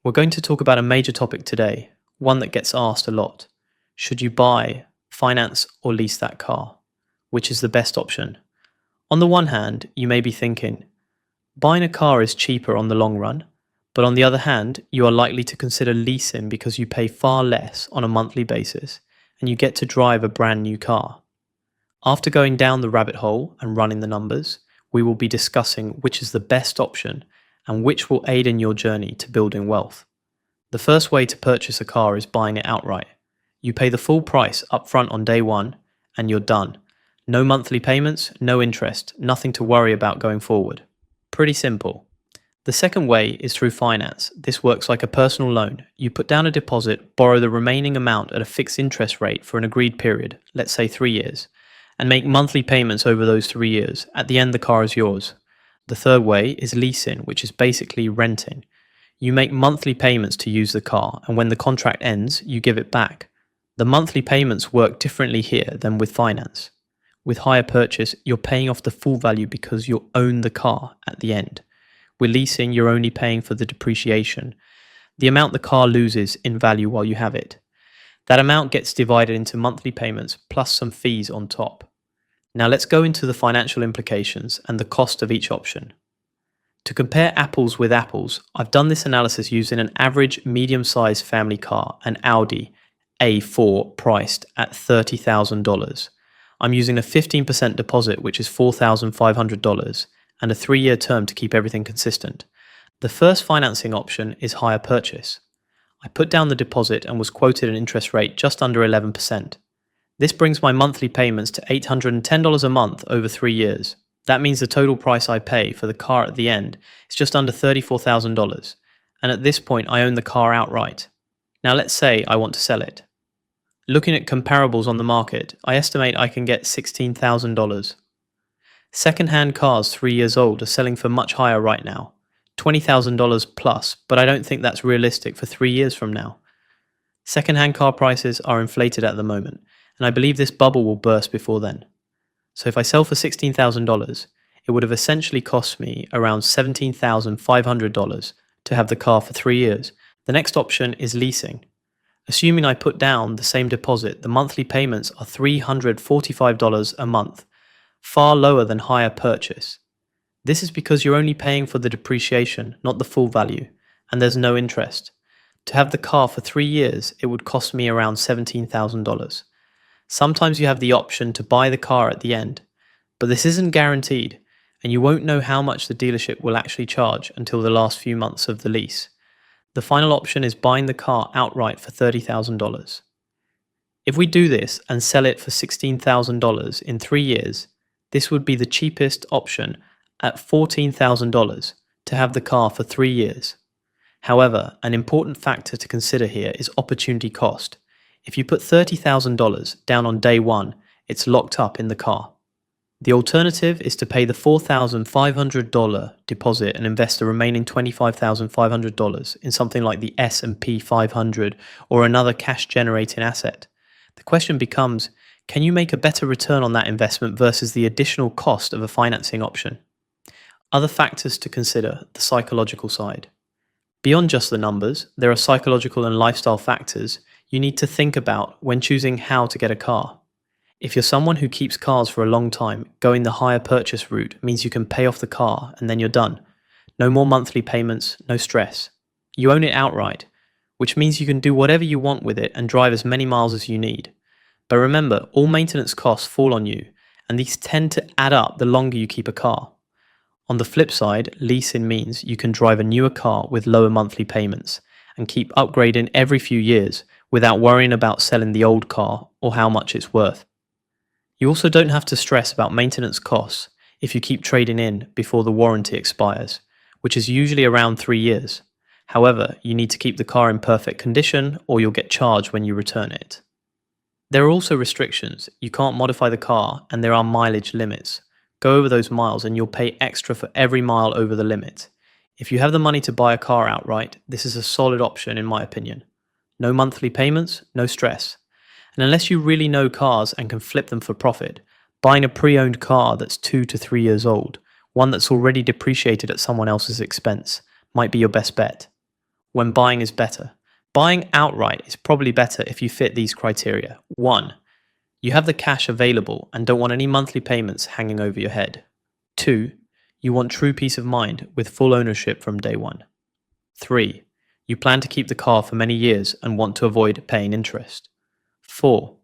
We're going to talk about a major topic today, one that gets asked a lot. Should you buy, finance, or lease that car? Which is the best option? On the one hand, you may be thinking, buying a car is cheaper on the long run, but on the other hand, you are likely to consider leasing because you pay far less on a monthly basis and you get to drive a brand new car. After going down the rabbit hole and running the numbers, we will be discussing which is the best option and which will aid in your journey to building wealth. The first way to purchase a car is buying it outright. You pay the full price upfront on day one and you're done. No monthly payments, no interest, nothing to worry about going forward. Pretty simple. The second way is through finance. This works like a personal loan. You put down a deposit, borrow the remaining amount at a fixed interest rate for an agreed period, let's say 3 years, and make monthly payments over those 3 years. At the end, the car is yours. The third way is leasing, which is basically renting. You make monthly payments to use the car, and when the contract ends, you give it back. The monthly payments work differently here than with finance. With hire purchase, you're paying off the full value because you own the car at the end. With leasing, you're only paying for the depreciation, the amount the car loses in value while you have it. That amount gets divided into monthly payments plus some fees on top. Now let's go into the financial implications and the cost of each option. To compare apples with apples, I've done this analysis using an average medium-sized family car, an Audi A4 priced at $30,000. I'm using a 15% deposit, which is $4,500, and a 3-year term to keep everything consistent. The first financing option is hire purchase. I put down the deposit and was quoted an interest rate just under 11%. This brings my monthly payments to $810 a month over 3 years. That means the total price I pay for the car at the end is just under $34,000, and at this point I own the car outright. Now let's say I want to sell it. Looking at comparables on the market, I estimate I can get $16,000. Second-hand cars 3 years old are selling for much higher right now, $20,000 plus, but I don't think that's realistic for 3 years from now. Second-hand car prices are inflated at the moment, and I believe this bubble will burst before then. So if I sell for $16,000, it would have essentially cost me around $17,500 to have the car for 3 years. The next option is leasing. Assuming I put down the same deposit, the monthly payments are $345 a month, far lower than hire purchase. This is because you're only paying for the depreciation, not the full value, and there's no interest. To have the car for 3 years, it would cost me around $17,000. Sometimes you have the option to buy the car at the end, but this isn't guaranteed, and you won't know how much the dealership will actually charge until the last few months of the lease. The final option is buying the car outright for $30,000. If we do this and sell it for $16,000 in 3 years, this would be the cheapest option at $14,000 to have the car for 3 years. However, an important factor to consider here is opportunity cost. If you put $30,000 down on day one, it's locked up in the car. The alternative is to pay the $4,500 deposit and invest the remaining $25,500 in something like the S&P 500 or another cash-generating asset. The question becomes, can you make a better return on that investment versus the additional cost of a financing option? Other factors to consider: the psychological side. Beyond just the numbers, there are psychological and lifestyle factors you need to think about when choosing how to get a car. If you're someone who keeps cars for a long time, going the hire purchase route means you can pay off the car and then you're done. No more monthly payments, no stress. You own it outright, which means you can do whatever you want with it and drive as many miles as you need. But remember, all maintenance costs fall on you, and these tend to add up the longer you keep a car. On the flip side, leasing means you can drive a newer car with lower monthly payments and keep upgrading every few years without worrying about selling the old car or how much it's worth. You also don't have to stress about maintenance costs if you keep trading in before the warranty expires, which is usually around 3 years. However, you need to keep the car in perfect condition or you'll get charged when you return it. There are also restrictions. You can't modify the car and there are mileage limits. Go over those miles and you'll pay extra for every mile over the limit. If you have the money to buy a car outright, this is a solid option in my opinion. No monthly payments, no stress. And unless you really know cars and can flip them for profit, buying a pre-owned car that's 2 to 3 years old, one that's already depreciated at someone else's expense, might be your best bet. when buying is better. Buying outright is probably better if you fit these criteria. 1. You have the cash available and don't want any monthly payments hanging over your head. 2. You want true peace of mind with full ownership from day one. 3. You plan to keep the car for many years and want to avoid paying interest. 4.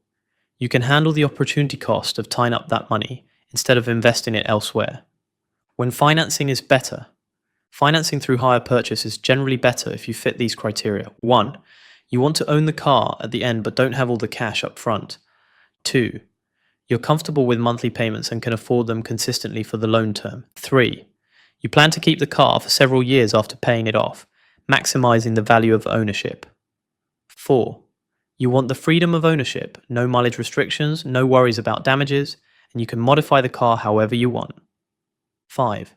You can handle the opportunity cost of tying up that money instead of investing it elsewhere. When financing is better, financing through hire purchase is generally better if you fit these criteria. 1. You want to own the car at the end but don't have all the cash up front. 2. You're comfortable with monthly payments and can afford them consistently for the loan term. 3. You plan to keep the car for several years after paying it off, maximizing the value of ownership. 4. You want the freedom of ownership, no mileage restrictions, no worries about damages, and you can modify the car however you want. 5.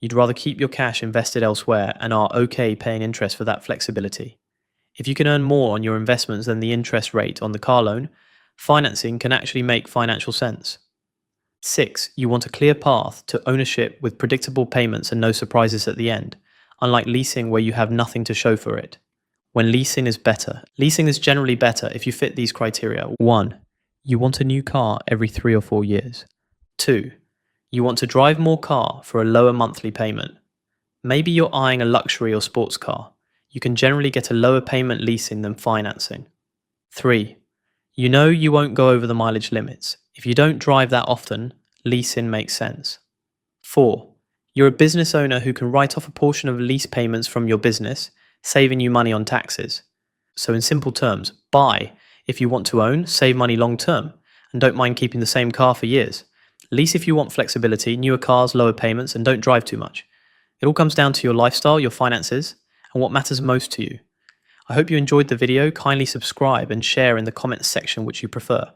You'd rather keep your cash invested elsewhere and are okay paying interest for that flexibility. If you can earn more on your investments than the interest rate on the car loan, financing can actually make financial sense. 6. You want a clear path to ownership with predictable payments and no surprises at the end, unlike leasing where you have nothing to show for it. When leasing is better. Leasing is generally better if you fit these criteria. 1. You want a new car every 3 or 4 years. 2. You want to drive more car for a lower monthly payment. Maybe you're eyeing a luxury or sports car. You can generally get a lower payment leasing than financing. 3. You know you won't go over the mileage limits. If you don't drive that often, leasing makes sense. 4. You're a business owner who can write off a portion of lease payments from your business, saving you money on taxes. So in simple terms, buy if you want to own, save money long term, and don't mind keeping the same car for years. Lease if you want flexibility, newer cars, lower payments, and don't drive too much. It all comes down to your lifestyle, your finances, and what matters most to you. I hope you enjoyed the video. Kindly subscribe and share in the comments section which you prefer.